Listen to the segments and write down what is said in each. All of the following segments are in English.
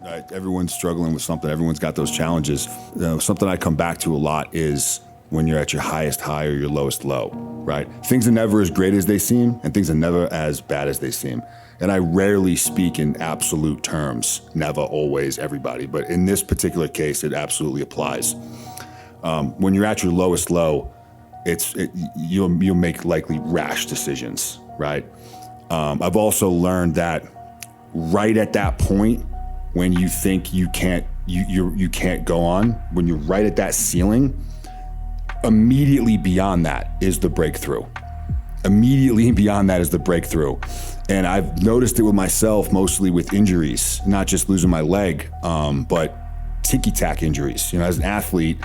Right? Everyone's struggling with something. Everyone's got those challenges. Something I come back to a lot is when you're at your highest high or your lowest low, right? Things are never as great as they seem, and things are never as bad as they seem. And I rarely speak in absolute terms, never, always, everybody. But in this particular case, it absolutely applies. When you're at your lowest low, you'll make likely rash decisions, right? I've also learned that right at that point, when you think you can't go on, when you're right at that ceiling, immediately beyond that is the breakthrough. Immediately beyond that is the breakthrough. And I've noticed it with myself, mostly with injuries, not just losing my leg, but ticky-tack injuries. You know, as an athlete,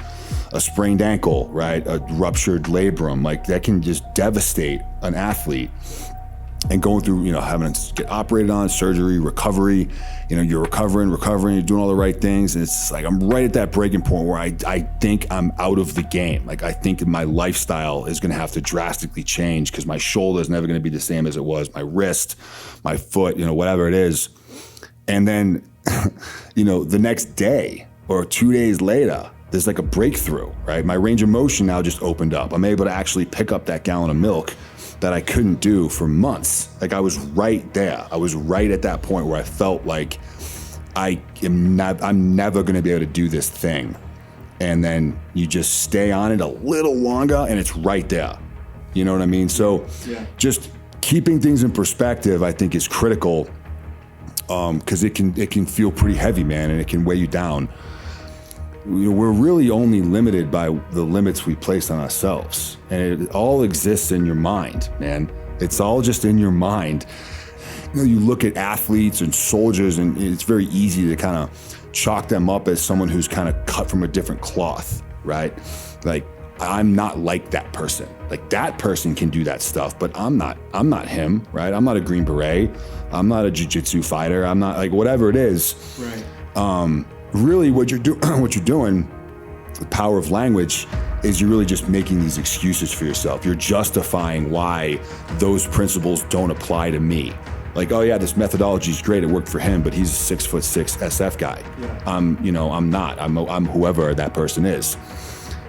a sprained ankle, right? A ruptured labrum, like that can just devastate an athlete. And going through, having to get operated on, surgery, recovery, you're recovering, you're doing all the right things. And it's just like, I'm right at that breaking point where I think I'm out of the game. Like, I think my lifestyle is going to have to drastically change because my shoulder is never going to be the same as it was, my wrist, my foot, whatever it is. And then, the next day or 2 days later, there's like a breakthrough, right? My range of motion now just opened up. I'm able to actually pick up that gallon of milk that I couldn't do for months. Like, I was right there. I was right at that point where I felt like I'm never gonna be able to do this thing. And then you just stay on it a little longer and it's right there. You know what I mean? So just keeping things in perspective, I think, is critical, because it can feel pretty heavy, man, and it can weigh you down. We're really only limited by the limits we place on ourselves. And it all exists in your mind, man. It's all just in your mind. You look at athletes and soldiers, and it's very easy to kind of chalk them up as someone who's kind of cut from a different cloth, right? Like, I'm not like that person. Like, that person can do that stuff, but I'm not him, right? I'm not a Green Beret. I'm not a jiu-jitsu fighter. I'm not, like, whatever it is. Right. Really, what you're doing, the power of language, is you're really just making these excuses for yourself. You're justifying why those principles don't apply to me. Like, oh yeah, this methodology is great. It worked for him, but he's a 6'6" SF guy. Yeah. I'm not. I'm whoever that person is.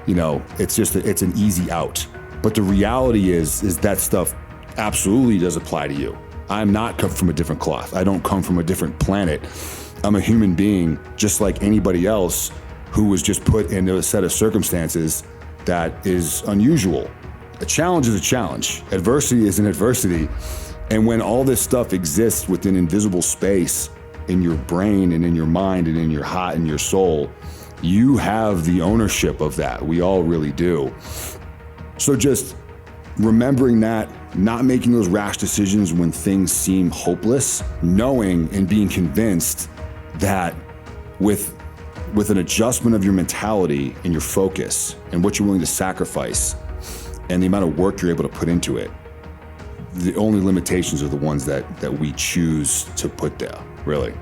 It's an easy out. But the reality is that stuff absolutely does apply to you. I'm not cut from a different cloth. I don't come from a different planet. I'm a human being just like anybody else who was just put into a set of circumstances that is unusual. A challenge is a challenge. Adversity is an adversity. And when all this stuff exists within invisible space in your brain and in your mind and in your heart and your soul, you have the ownership of that. We all really do. So just remembering that, not making those rash decisions when things seem hopeless, knowing and being convinced that with an adjustment of your mentality and your focus and what you're willing to sacrifice and the amount of work you're able to put into it, the only limitations are the ones that we choose to put there, really.